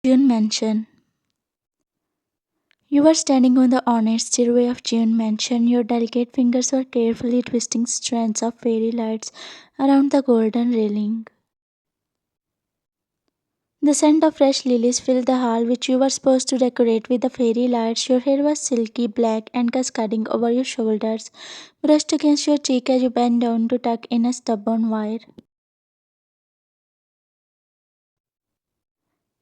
Jeon Mansion. You were standing on the ornate stairway of Jeon Mansion. Your delicate fingers were carefully twisting strands of fairy lights around the golden railing. The scent of fresh lilies filled the hall, which you were supposed to decorate with the fairy lights. Your hair was silky black and cascading over your shoulders, brushed against your cheek as you bent down to tuck in a stubborn wire.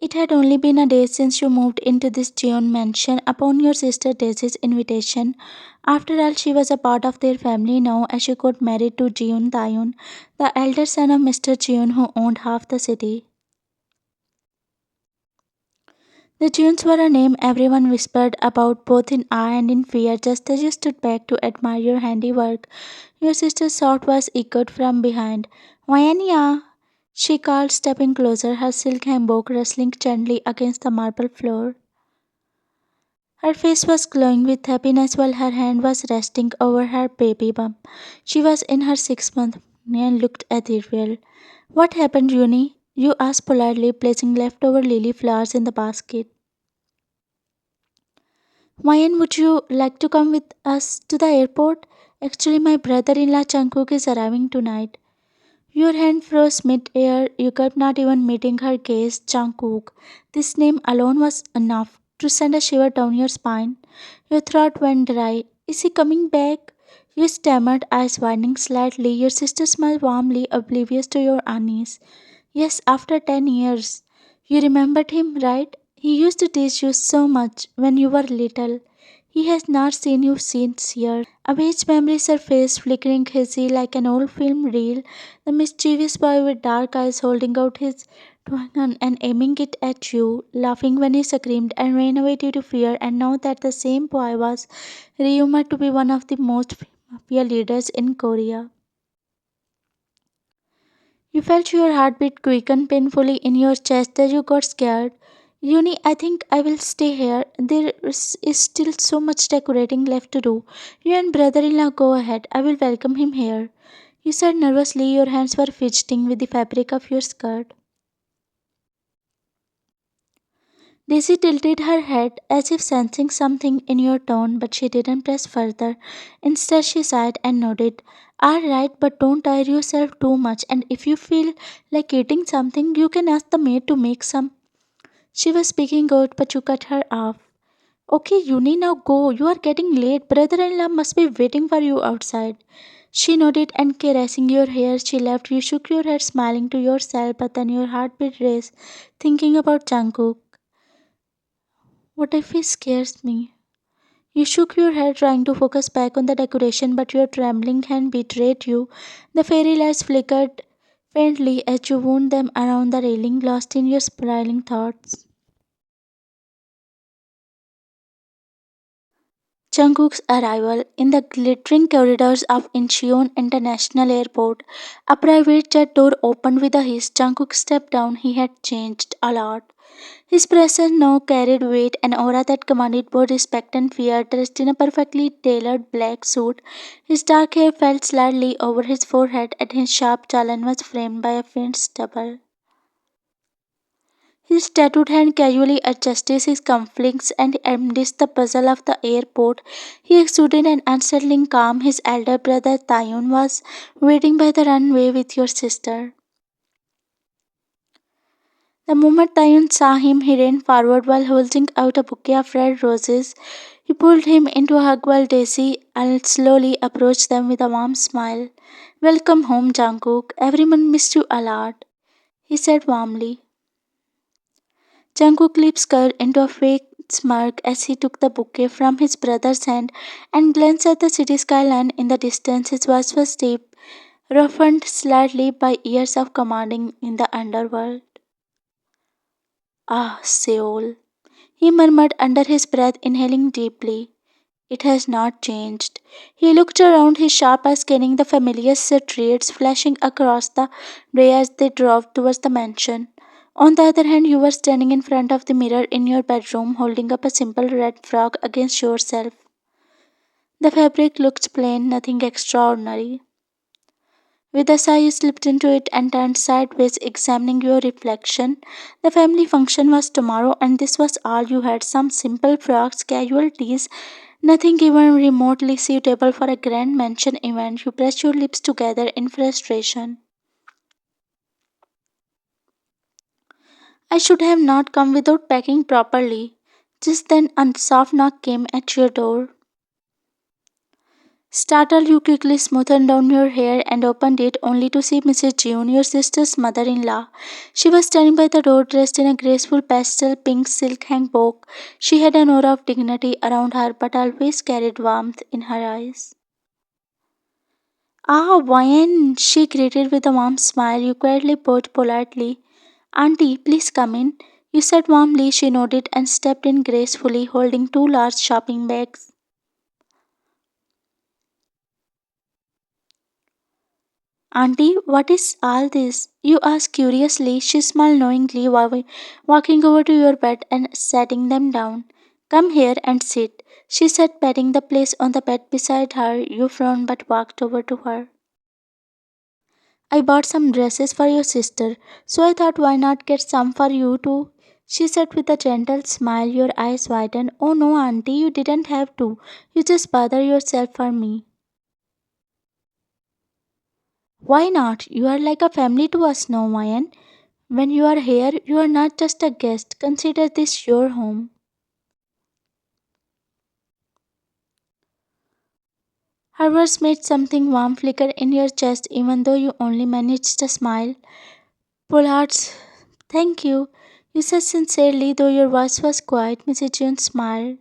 It had only been a day since you moved into this Jeon mansion upon your sister Daisy's invitation. After all, she was a part of their family now as she got married to Jeon Taeyun, the elder son of Mr. Jeon who owned half the city. The Jeons were a name everyone whispered about both in awe and in fear just as you stood back to admire your handiwork. Your sister's soft voice echoed from behind. Vayania! She called, stepping closer, her silk hanbok rustling gently against the marble floor. Her face was glowing with happiness while her hand was resting over her baby bump. She was in her 6 month and looked ethereal. What happened, Uni? You asked politely, placing leftover lily flowers in the basket. Mayan, would you like to come with us to the airport? Actually, my brother in law Jungkook is arriving tonight. Your hand froze mid-air. You kept not even meeting her gaze. Jungkook. This name alone was enough to send a shiver down your spine. Your throat went dry. Is he coming back? You stammered, eyes widening slightly. Your sister smiled warmly, oblivious to your unease. Yes, after 10 years. You remembered him, right? He used to tease you so much when you were little. He has not seen you since years. A vague memory surfaced, flickering hazy like an old film reel. The mischievous boy with dark eyes holding out his gun and aiming it at you, laughing when he screamed and ran away due to fear. And now that the same boy was rumored to be one of the most mafia leaders in Korea. You felt your heartbeat quicken painfully in your chest as you got scared. Uni, I think I will stay here. There is still so much decorating left to do. You and brother in law go ahead. I will welcome him here. You said nervously, your hands were fidgeting with the fabric of your skirt. Daisy tilted her head as if sensing something in your tone, but she didn't press further. Instead, she sighed and nodded. All right, but don't tire yourself too much, and if you feel like eating something, you can ask the maid to make some. She was speaking out, but you cut her off. Okay, Uni, now go. You are getting late. Brother in law must be waiting for you outside. She nodded and caressing your hair, she left. You shook your head, smiling to yourself, but then your heartbeat raced, thinking about Jungkook. What if he scares me? You shook your head, trying to focus back on the decoration, but your trembling hand betrayed you. The fairy lights flickered faintly as you wound them around the railing, lost in your spiraling thoughts. Jungkook's arrival in the glittering corridors of Incheon International Airport. A private jet door opened with a hiss. Jungkook stepped down. He had changed a lot. His presence now carried weight and aura that commanded both respect and fear. Dressed in a perfectly tailored black suit, his dark hair fell slightly over his forehead, and his sharp jawline was framed by a faint stubble. His tattooed hand casually adjusted his cufflinks, and amidst the puzzle of the airport, he exuded an unsettling calm. His elder brother Tayun was waiting by the runway with your sister. The moment Tayun saw him, he ran forward while holding out a bouquet of red roses. He pulled him into a hug while Daisy slowly approached them with a warm smile. Welcome home, Jungkook. Everyone missed you a lot, he said warmly. Jungkook lips curled into a fake smirk as he took the bouquet from his brother's hand and glanced at the city skyline in the distance. His voice was deep, roughened slightly by years of commanding in the underworld. Ah, Seoul, he murmured under his breath, inhaling deeply. It has not changed. He looked around, his sharp eyes scanning the familiar streets flashing across the way as they drove towards the mansion. On the other hand, you were standing in front of the mirror in your bedroom, holding up a simple red frog against yourself. The fabric looked plain, nothing extraordinary. With a sigh, you slipped into it and turned sideways, examining your reflection. The family function was tomorrow, and this was all you had: some simple frocks, casual tees, nothing even remotely suitable for a grand mansion event. You pressed your lips together in frustration. I should have not come without packing properly. Just then, a soft knock came at your door. Startled, you quickly smoothed down your hair and opened it, only to see Mrs. Jeon, your sister's mother in law. She was standing by the door, dressed in a graceful pastel pink silk hanbok. She had an aura of dignity around her, but always carried warmth in her eyes. Ah, Wyan, she greeted with a warm smile. You quietly bowed politely. Auntie, please come in. You said warmly. She nodded and stepped in gracefully, holding two large shopping bags. Auntie, what is all this? You asked curiously. She smiled knowingly, walking over to your bed and setting them down. Come here and sit, she said, patting the place on the bed beside her. You frowned but walked over to her. I bought some dresses for your sister, so I thought why not get some for you too? She said with a gentle smile. Your eyes widened. Oh no, Auntie, you didn't have to. You just bother yourself for me. Why not? You are like a family to us now, Mayan. When you are here, you are not just a guest. Consider this your home. Her words made something warm flicker in your chest, even though you only managed a smile. Pollard's, thank you. You said sincerely, though your voice was quiet. Mrs. June smiled.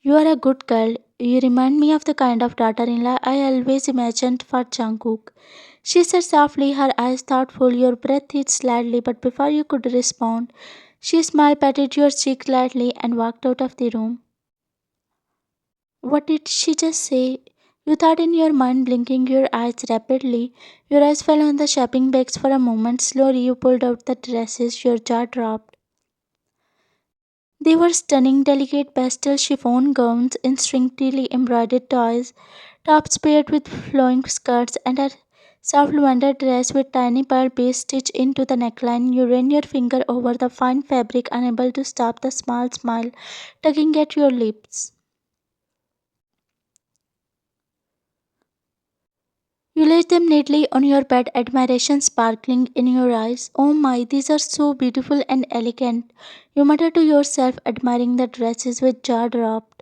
You are a good girl. You remind me of the kind of daughter in law I always imagined for Jungkook. She said softly, her eyes thoughtful. Your breath hit slightly, but before you could respond, she smiled, patted your cheek lightly, and walked out of the room. What did she just say? You thought in your mind, blinking your eyes rapidly. Your eyes fell on the shopping bags for a moment. Slowly, you pulled out the dresses. Your jaw dropped. They were stunning, delicate pastel chiffon gowns, instinctively embroidered tops paired with flowing skirts, and a soft lavender dress with tiny pearl beads stitched into the neckline. You ran your finger over the fine fabric, unable to stop the small smile tugging at your lips. You laid them neatly on your bed, admiration sparkling in your eyes. Oh my, these are so beautiful and elegant. You muttered to yourself, admiring the dresses with jaw dropped.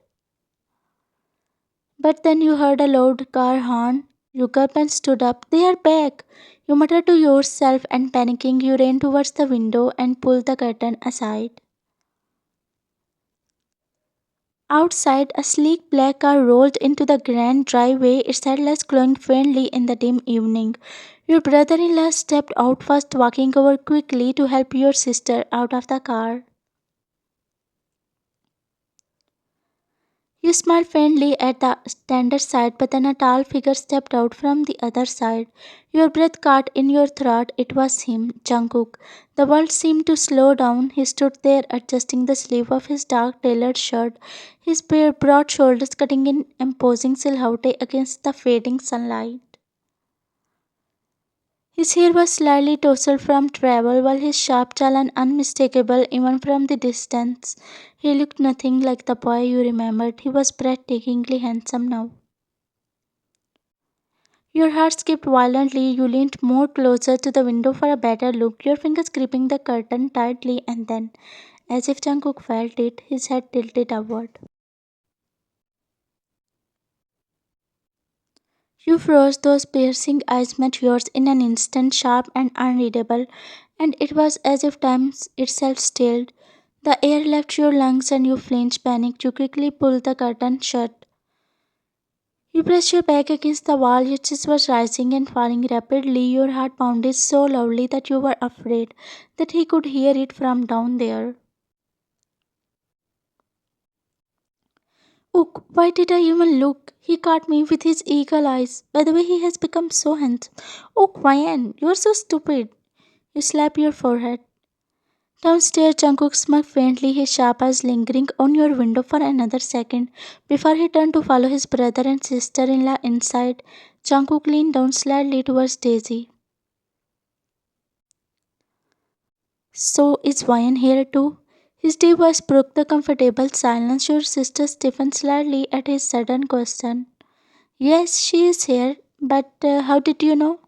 But then you heard a loud car horn. You gulped and stood up. They are back! You muttered to yourself, and panicking, you ran towards the window and pulled the curtain aside. Outside, a sleek black car rolled into the grand driveway, its headlights glowing faintly in the dim evening. Your brother in law stepped out first, walking over quickly to help your sister out of the car. You smiled faintly at the tender sight, but then a tall figure stepped out from the other side. Your breath caught in your throat. It was him, Jungkook. The world seemed to slow down. He stood there, adjusting the sleeve of his dark tailored shirt, his bare, broad shoulders cutting an imposing silhouette against the fading sunlight. His hair was slightly tousled from travel, while his sharp jaw unmistakable even from the distance. He looked nothing like the boy you remembered. He was breathtakingly handsome now. Your heart skipped violently. You leaned more closer to the window for a better look, your fingers gripping the curtain tightly, and then, as if Jungkook felt it, his head tilted upward. You froze, those piercing eyes met yours in an instant, sharp and unreadable, and it was as if time itself stilled. The air left your lungs and you flinched, panicked. You quickly pulled the curtain shut. You pressed your back against the wall, your chest was rising and falling rapidly. Your heart pounded so loudly that you were afraid that he could hear it from down there. Ook, why did I even look? He caught me with his eagle eyes. By the way, he has become so handsome. Oh, Ryan, you're so stupid. You slap your forehead. Downstairs, Jungkook smirked faintly, his sharp eyes lingering on your window for another second before he turned to follow his brother and sister-in-law inside. Jungkook leaned down slightly towards Daisy. So is Ryan here too? His deep voice broke the comfortable silence. Your sister stiffened slightly at his sudden question. Yes, she is here, but how did you know?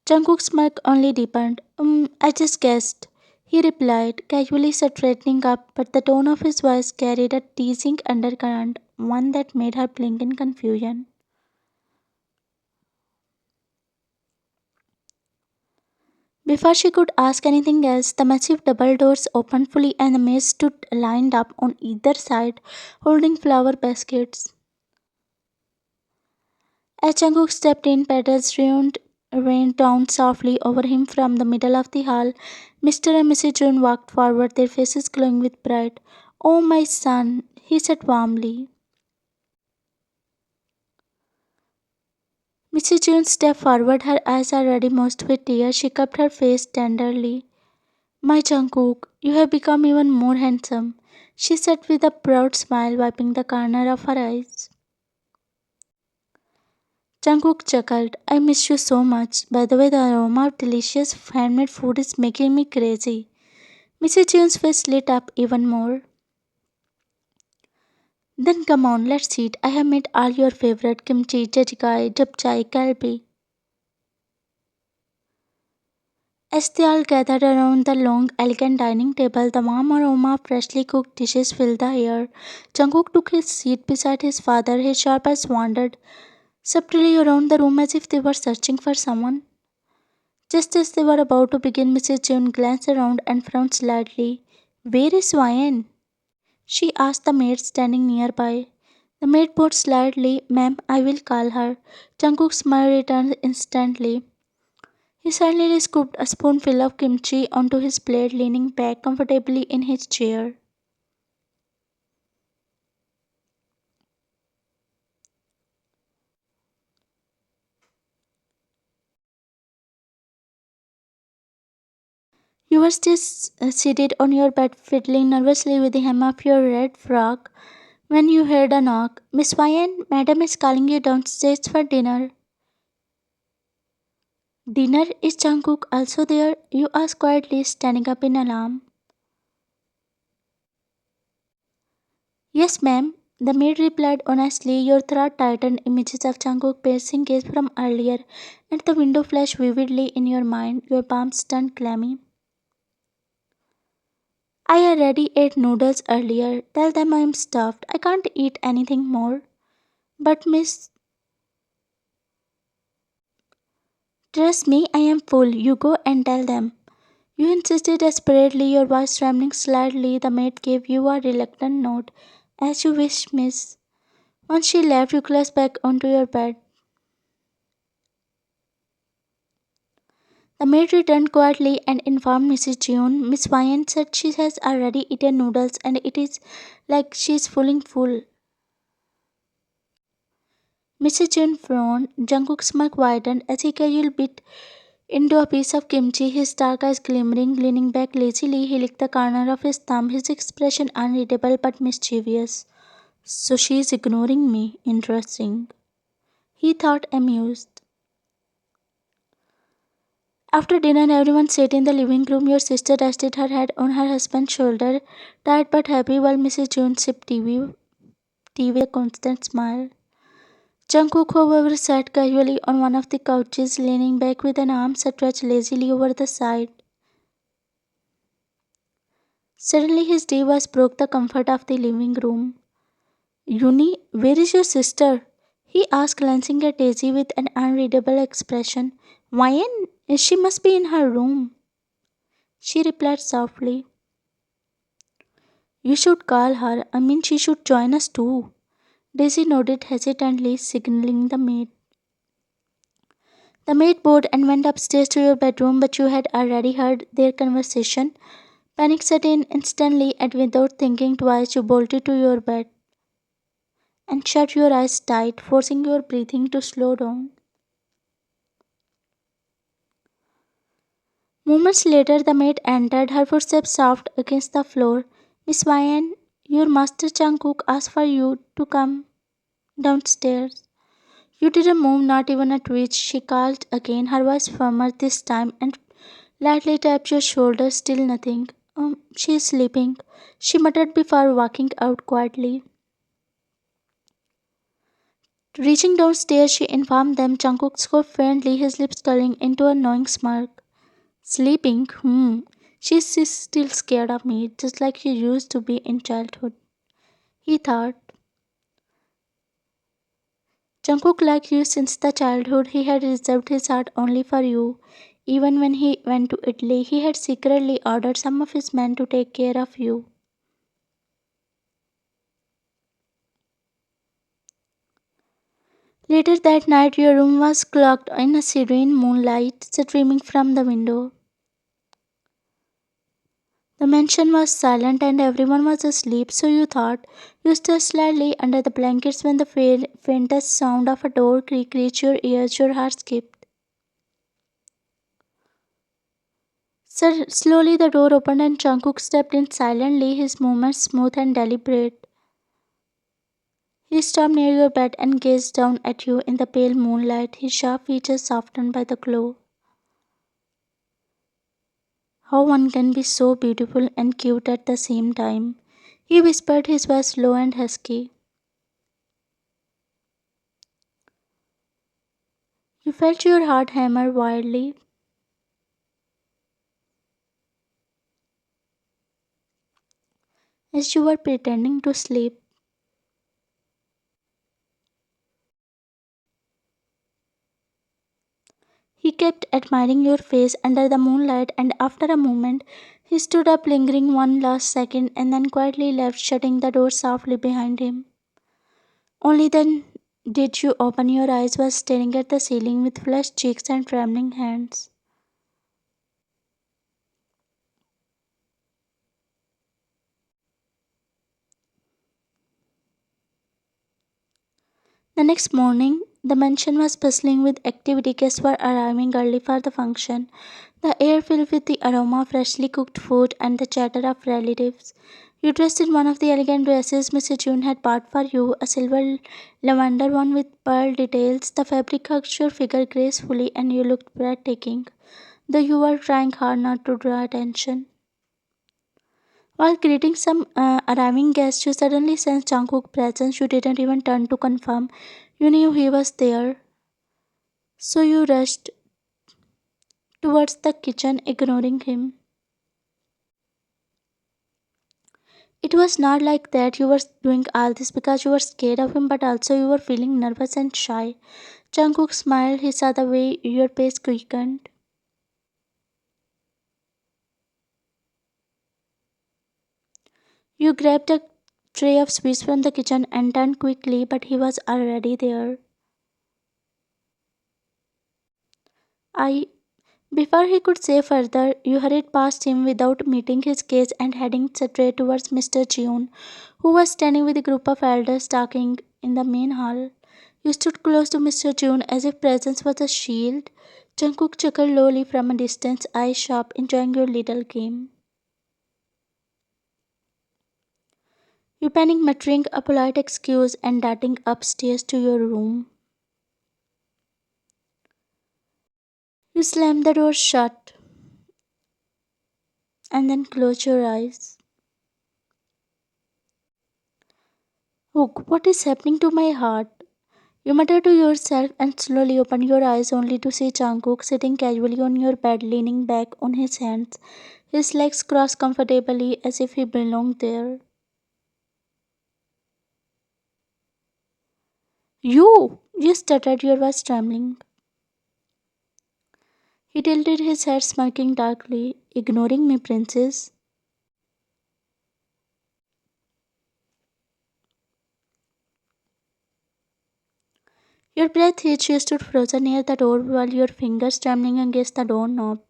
Jungkook's smirk only deepened. I just guessed. He replied, casually straightening up, but the tone of his voice carried a teasing undercurrent, one that made her blink in confusion. Before she could ask anything else, the massive double doors opened fully and the maids stood lined up on either side, holding flower baskets. As Jungkook stepped in, petals rained down softly over him from the middle of the hall. Mr. and Mrs. June walked forward, their faces glowing with pride. Oh, my son, he said warmly. Mrs. June stepped forward, her eyes already moist with tears. She cupped her face tenderly. My Jungkook, you have become even more handsome, she said with a proud smile, wiping the corner of her eyes. Jungkook chuckled. I miss you so much. By the way, the aroma of delicious handmade food is making me crazy. Mrs. June's face lit up even more. Then come on, let's eat. I have made all your favorite kimchi, jjigae, japchae, kalbi. As they all gathered around the long, elegant dining table, the warm aroma of freshly cooked dishes filled the air. Jungkook took his seat beside his father. His sharp eyes wandered subtly around the room as if they were searching for someone. Just as they were about to begin, Mrs. June glanced around and frowned slightly. Where is Ryan? She asked the maid standing nearby. The maid bowed slightly. Ma'am, I will call her. Jungkook's smile returned instantly. He silently scooped a spoonful of kimchi onto his plate, leaning back comfortably in his chair. You were still seated on your bed, fiddling nervously with the hem of your red frock when you heard a knock. Miss Ryan, Madam is calling you downstairs for dinner. Dinner? Is Jungkook also there? You asked quietly, standing up in alarm. Yes, ma'am. The maid replied honestly. Your throat tightened. Images of Jungkook piercing gaze from earlier and the window flashed vividly in your mind. Your palms turned clammy. I already ate noodles earlier. Tell them I am stuffed. I can't eat anything more. But miss, trust me, I am full. You go and tell them. You insisted desperately, your voice trembling slightly. The maid gave you a reluctant nod. As you wish, miss. Once she left, you collapsed back onto your bed. The maid returned quietly and informed Mrs. Jeon. Miss Ryan said she has already eaten noodles and it is like she is feeling full. Mrs. Jeon frowned. Jungkook's smirk widened as he casually bit into a piece of kimchi, his dark eyes glimmering. Leaning back lazily, he licked the corner of his thumb, his expression unreadable but mischievous. So she is ignoring me. Interesting. He thought, amused. After dinner, everyone sat in the living room. Your sister rested her head on her husband's shoulder, tired but happy, while Mrs. June sipped tea with a constant smile. Jungkook, however, sat casually on one of the couches, leaning back with an arm stretched lazily over the side. Suddenly, his deep voice broke the comfort of the living room. Uni, where is your sister? He asked, glancing at Daisy with an unreadable expression. Why, she must be in her room. She replied softly. You should call her. I mean, she should join us too. Daisy nodded hesitantly, signaling the maid. The maid bowed and went upstairs to your bedroom, but you had already heard their conversation. Panic set in instantly, and without thinking twice, you bolted to your bed and shut your eyes tight, forcing your breathing to slow down. Moments later, the maid entered, her footsteps soft against the floor. Miss Wyan, your master Jungkook asked for you to come downstairs. You didn't move, not even a twitch. She called again, her voice firmer this time, and lightly tapped your shoulder. Still nothing. She is sleeping, she muttered before walking out quietly. Reaching downstairs, she informed them. Jungkook scoffed faintly, his lips curling into a knowing smirk. Sleeping? She's still scared of me, just like she used to be in childhood. He thought. Jungkook liked you since the childhood. He had reserved his heart only for you. Even when he went to Italy, he had secretly ordered some of his men to take care of you. Later that night, your room was cloaked in a serene moonlight streaming from the window. The mansion was silent and everyone was asleep, so you thought. You stirred slightly under the blankets when the faintest sound of a door creak reached your ears. Your heart skipped. Slowly the door opened and Jungkook stepped in silently, his movements smooth and deliberate. He stopped near your bed and gazed down at you in the pale moonlight, his sharp features softened by the glow. How one can be so beautiful and cute at the same time, he whispered, his voice low and husky. You felt your heart hammer wildly. As you were pretending to sleep. He kept admiring your face under the moonlight, and after a moment, he stood up, lingering one last second, and then quietly left, shutting the door softly behind him. Only then did you open your eyes, while staring at the ceiling with flushed cheeks and trembling hands. The next morning, the mansion was bustling with activity. Guests were arriving early for the function, the air filled with the aroma of freshly cooked food and the chatter of relatives. You dressed in one of the elegant dresses Mr. June had bought for you, a silver lavender one with pearl details. The fabric hugged your figure gracefully and you looked breathtaking, though you were trying hard not to draw attention. While greeting some arriving guests, you suddenly sensed Jungkook's presence. You didn't even turn to confirm. You knew he was there, so you rushed towards the kitchen, ignoring him. It was not like that you were doing all this because you were scared of him, but also you were feeling nervous and shy. Jungkook smiled. He saw the way your pace quickened. You grabbed a tray of sweets from the kitchen and turned quickly, but he was already there. I Before he could say further, you hurried past him without meeting his gaze and heading straight towards Mr. Jeon, who was standing with a group of elders talking in the main hall. You stood close to Mr. Jeon as if presence was a shield. Jungkook chuckled lowly from a distance, eyes sharp, enjoying your little game. You panicked, muttering a polite excuse and darting upstairs to your room. You slammed the door shut and then closed your eyes. Hook, what is happening to my heart? You mutter to yourself and slowly open your eyes only to see Jungkook sitting casually on your bed, leaning back on his hands, his legs crossed comfortably as if he belonged there. You stuttered, your voice trembling. He tilted his head, smirking darkly. Ignoring me, princess? Your breath hitched, you stood frozen near the door while your fingers trembling against the doorknob.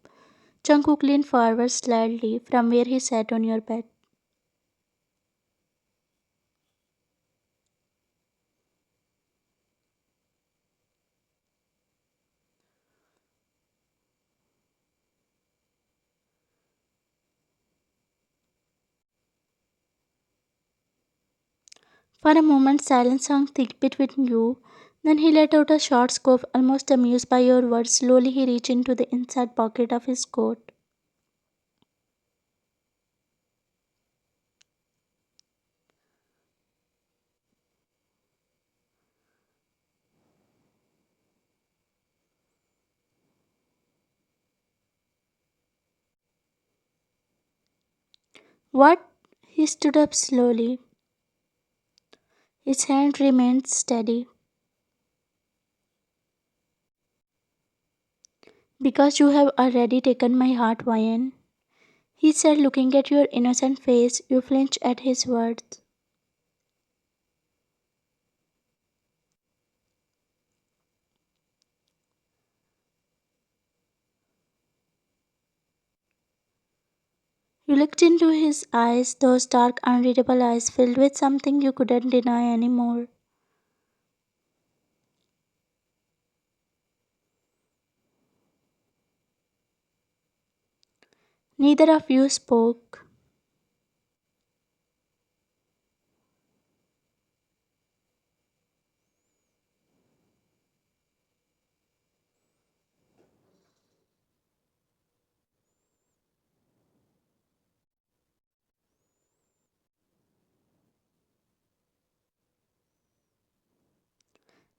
Jungkook leaned forward slightly from where he sat on your bed. For a moment, silence hung thick between you. Then he let out a short scoff, almost amused by your words. Slowly, he reached into the inside pocket of his coat. What? He stood up slowly. His hand remained steady. Because you have already taken my heart, Ryan, he said, looking at your innocent face. You flinched at his words. You looked into his eyes, those dark, unreadable eyes filled with something you couldn't deny anymore. Neither of you spoke.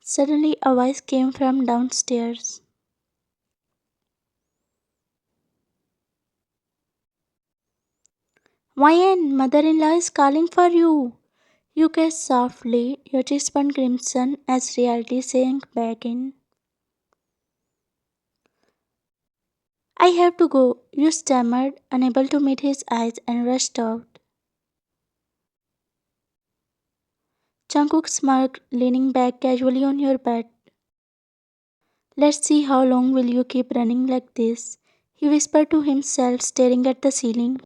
Suddenly, a voice came from downstairs. Ryan, mother-in-law is calling for you. You guessed softly, your cheeks burned crimson as reality sank back in. I have to go, you stammered, unable to meet his eyes, and rushed out. Jungkook smirked, leaning back casually on your bed. Let's see how long will you keep running like this, he whispered to himself, staring at the ceiling.